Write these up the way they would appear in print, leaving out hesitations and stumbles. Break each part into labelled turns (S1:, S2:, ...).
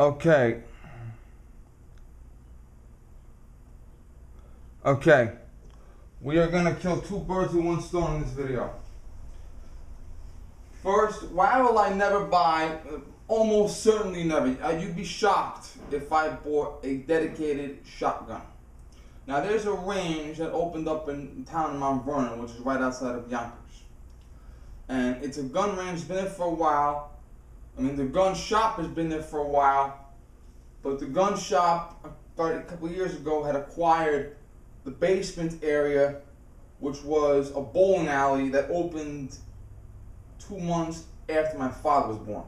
S1: Okay. Okay. We are gonna kill two birds with one stone in this video. First, why will I never buy, almost certainly never, you'd be shocked if I bought a dedicated shotgun. Now there's a range that opened up in town in Mount Vernon, which is right outside of Yonkers. And it's a gun range, it's been there for a while. I mean, the gun shop has been there for a while, but the gun shop, about a couple of years ago, had acquired the basement area, which was a bowling alley that opened 2 months after my father was born.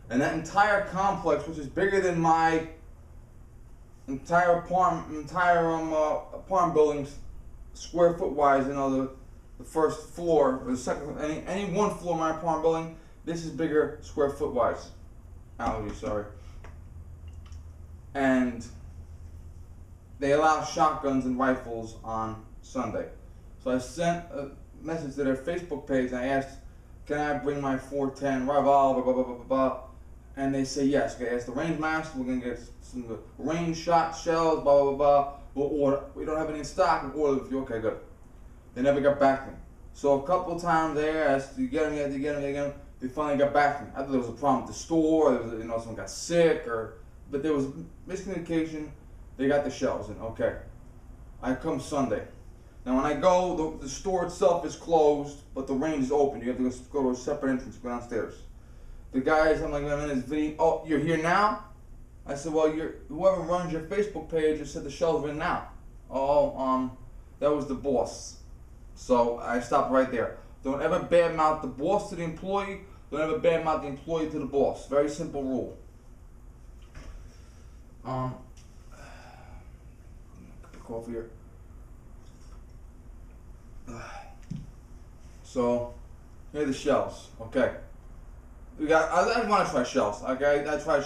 S1: And that entire complex, which is bigger than my entire apartment buildings, square foot wise, the first floor, or the second, any one floor of my apartment building, this is bigger square foot wise. Allergy, sorry. And they allow shotguns and rifles on Sunday. So I sent a message to their Facebook page and I asked, can I bring my 410 revolver, blah, blah, blah, blah, blah. And they say yes. Okay, ask the range master, we're going to get some range shot shells, blah, blah, blah, blah. We'll order. We don't have any in stock, we'll order with you. Okay, good. They never got back to me. So a couple of times they asked, do you get them yet, do you get them yet? They finally got back to me. I thought there was a problem with the store, there was, someone got sick, but there was miscommunication. They got the shells in. Okay. I come Sunday. Now when I go, the store itself is closed, but the range is open. You have to go to a separate entrance, go downstairs. The guys, I'm like, I'm in this video. Oh, you're here now? I said, well, whoever runs your Facebook page just said the shells are in now. Oh, that was the boss. So I stopped right there. Don't ever badmouth the boss to the employee. Don't ever badmouth the employee to the boss. Very simple rule. Cup of coffee here. So, here are the shells. Okay. I want to try shells. Okay, I tried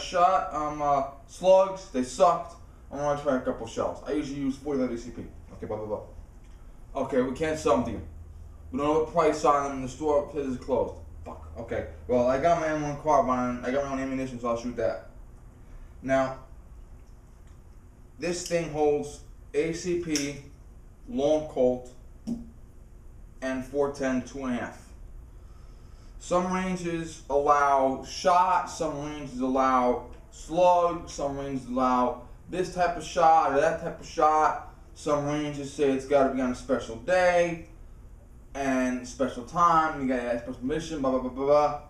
S1: slugs. They sucked. I want to try a couple shells. I usually use 45 ACP. Okay, blah blah blah. Okay, we can't sell them to you. We don't know what price on them. The store is closed. Fuck. Okay. Well, I got my M1 Carbine. I got my own ammunition, so I'll shoot that. Now, this thing holds ACP, long Colt, and 410 2.5. Some ranges allow shot, some ranges allow slug, some ranges allow this type of shot or that type of shot. Some ranges say it's got to be on a special day and special time, you got to have special permission, blah, blah, blah, blah, blah.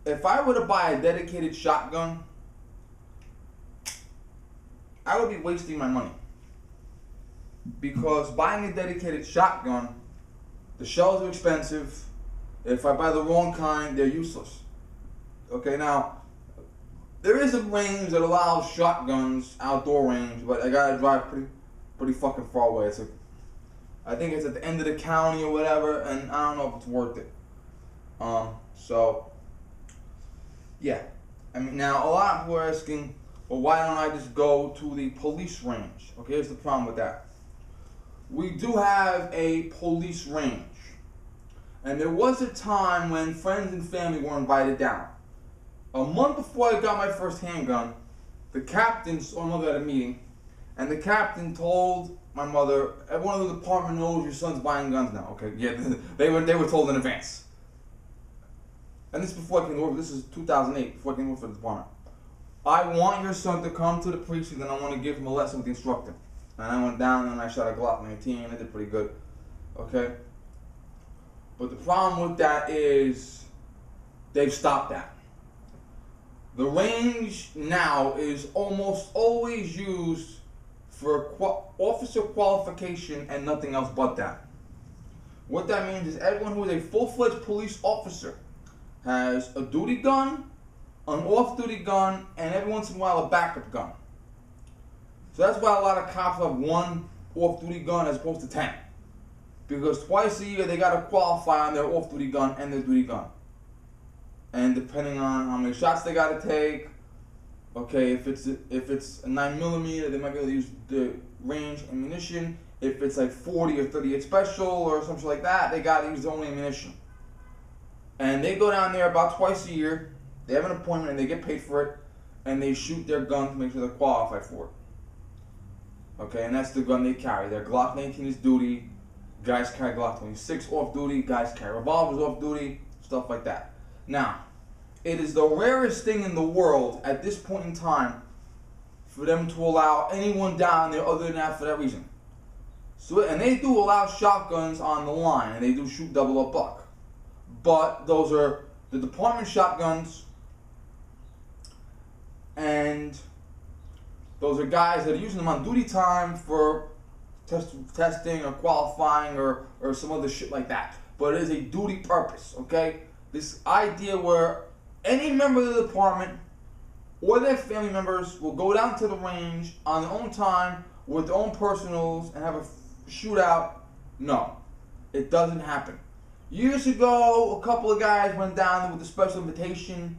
S1: If I were to buy a dedicated shotgun, I would be wasting my money. Because buying a dedicated shotgun, the shells are expensive. If I buy the wrong kind, they're useless. Okay, now, there is a range that allows shotguns, outdoor range, but I gotta drive pretty fucking far away. I think it's at the end of the county or whatever, and I don't know if it's worth it. So, yeah. I mean, now, a lot of people are asking, well, why don't I just go to the police range? Okay, here's the problem with that. We do have a police range. And there was a time when friends and family were invited down. A month before I got my first handgun, the captain saw my mother at a meeting, and the captain told my mother, everyone in the department knows your son's buying guns now. Okay, yeah, they were told in advance. And this is before I came to work. This is 2008, before I came to work for the department. I want your son to come to the precinct, and I want to give him a lesson with the instructor. And I went down and I shot a Glock 19. I did pretty good. Okay. But the problem with that is they've stopped that. The range now is almost always used for officer qualification and nothing else but that. What that means is everyone who is a full-fledged police officer has a duty gun, an off-duty gun, and every once in a while a backup gun. So that's why a lot of cops have one off-duty gun as opposed to 10. Because twice a year they got to qualify on their off-duty gun and their duty gun. And depending on how many shots they got to take, okay, if it's a 9mm, they might be able to use the range ammunition. If it's like 40 or 38 special or something like that, they got to use the only ammunition. And they go down there about twice a year. They have an appointment and they get paid for it. and they shoot their gun to make sure they're qualified for it. Okay, and that's the gun they carry. Their Glock 19 is duty. Guys carry Glock 26 off duty. Guys carry revolvers off duty. Stuff like that. Now, it is the rarest thing in the world at this point in time for them to allow anyone down there other than that for that reason. So, and they do allow shotguns on the line, and they do shoot double up buck. But those are the department shotguns, and those are guys that are using them on duty time for testing or qualifying or some other shit like that. But it is a duty purpose, okay? This idea where any member of the department or their family members will go down to the range on their own time with their own personals and have a shootout, no. It doesn't happen. Years ago, a couple of guys went down with a special invitation,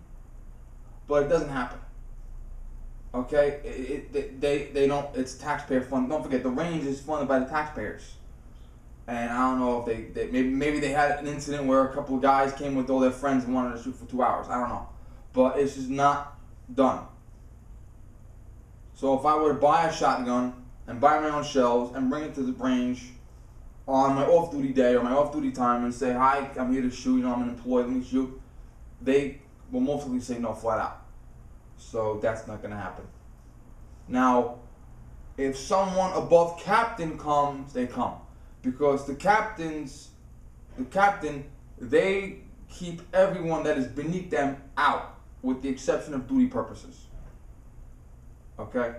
S1: but it doesn't happen. Okay, they don't. It's taxpayer fund. Don't forget, the range is funded by the taxpayers. And I don't know if they maybe they had an incident where a couple of guys came with all their friends and wanted to shoot for 2 hours. I don't know, but it's just not done. So if I were to buy a shotgun and buy my own shells and bring it to the range on my off-duty day or my off-duty time and say, "Hi, I'm here to shoot. You know, I'm an employee. Let me shoot," they will most likely say no, flat out. So that's not going to happen. Now, if someone above captain comes, they come. Because the captain, they keep everyone that is beneath them out, with the exception of duty purposes. Okay?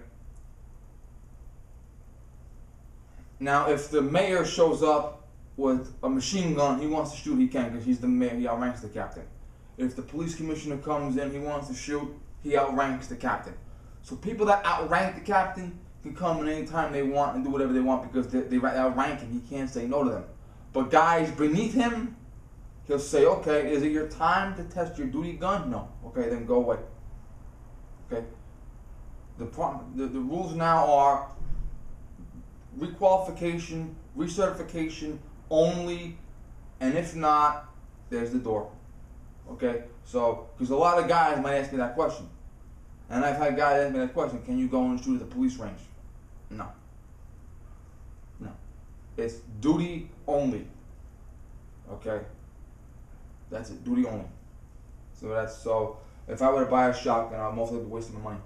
S1: Now, if the mayor shows up with a machine gun, he wants to shoot, he can, because he's the mayor, he outranks the captain. If the police commissioner comes in, he wants to shoot, he outranks the captain. So people that outrank the captain can come in any time they want and do whatever they want because they outrank him. He can't say no to them. But guys beneath him, he'll say, "Okay, is it your time to test your duty gun?" "No." "Okay, then go away." Okay. The rules now are requalification, recertification only, and if not, there's the door. Okay, so because a lot of guys might ask me that question, and I've had guys ask me that question: "Can you go and shoot at the police range?" No. No. It's duty only. Okay. That's it. Duty only. So if I were to buy a shotgun, I'll most likely be wasting my money.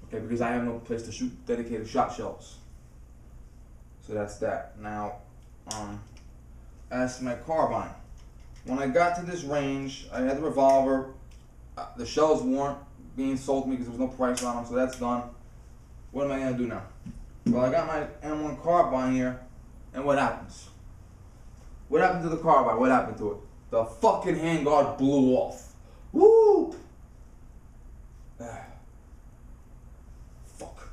S1: Okay, because I have no place to shoot dedicated shot shells. So that's that. Now, as for my carbine. When I got to this range, I had the revolver. The shells weren't being sold to me because there was no price on them, so that's done. What am I going to do now? Well, I got my M1 carbine here, and what happens? What happened to the carbine? What happened to it? The fucking handguard blew off. Woo! Fuck.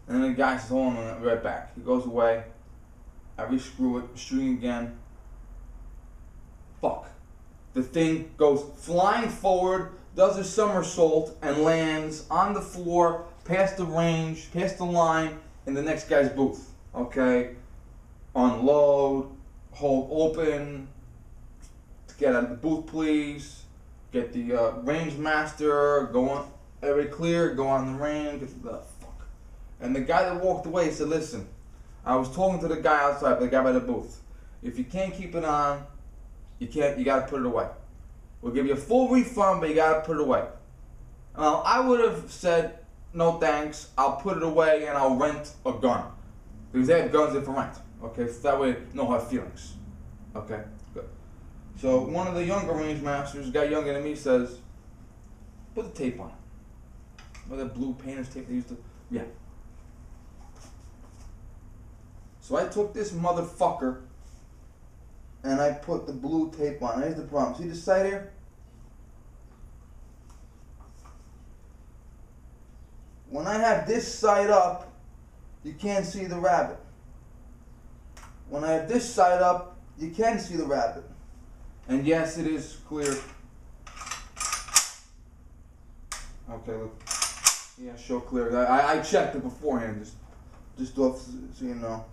S1: And then the guy says, "Hold on, right back." He goes away. I rescrew it, shooting again. Fuck. The thing goes flying forward, does a somersault, and lands on the floor, past the range, past the line, in the next guy's booth. Okay? Unload, hold open, get out of the booth please, get the range master, go on, everybody clear, go on the range, get the fuck. And the guy that walked away said, "Listen, I was talking to the guy outside, the guy by the booth. If you can't keep it on, you gotta put it away. We'll give you a full refund, but you gotta put it away." I would have said, "No thanks, I'll put it away and I'll rent a gun." Because they have guns in for rent. Okay, so that way no hard feelings. Okay, good. So one of the younger range masters, a guy younger than me, says, "Put the tape on." With that blue painter's tape they used to, yeah. So I took this motherfucker and I put the blue tape on. Here's the problem. See this side here? When I have this side up, you can't see the rabbit. When I have this side up, you can see the rabbit. And yes, it is clear. Okay, look. Yeah, show clear. I checked it beforehand, just off so you know.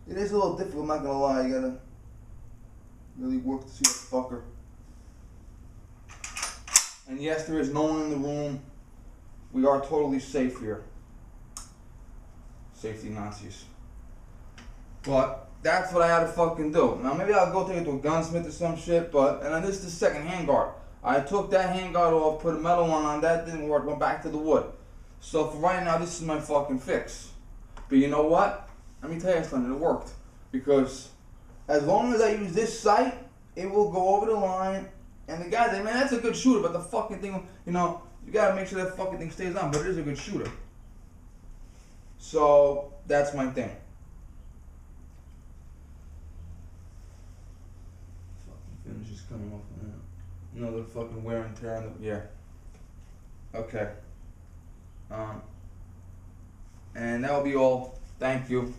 S1: It is a little difficult, I'm not gonna lie. You gotta really work to see that fucker. And yes, there is no one in the room. We are totally safe here. Safety Nazis. But that's what I had to fucking do. Now maybe I'll go take it to a gunsmith or some shit, but, and then this is the second handguard. I took that handguard off, put a metal one on, that didn't work, went back to the wood. So for right now, this is my fucking fix. But you know what? Let me tell you something, it worked. Because as long as I use this sight, it will go over the line. And the guy said, man, that's a good shooter, but the fucking thing, you know, you gotta make sure that fucking thing stays on, but it is a good shooter. So, that's my thing. Fucking finish is coming off now. Another fucking wear and tear on the, yeah. Okay. And that will be all. Thank you.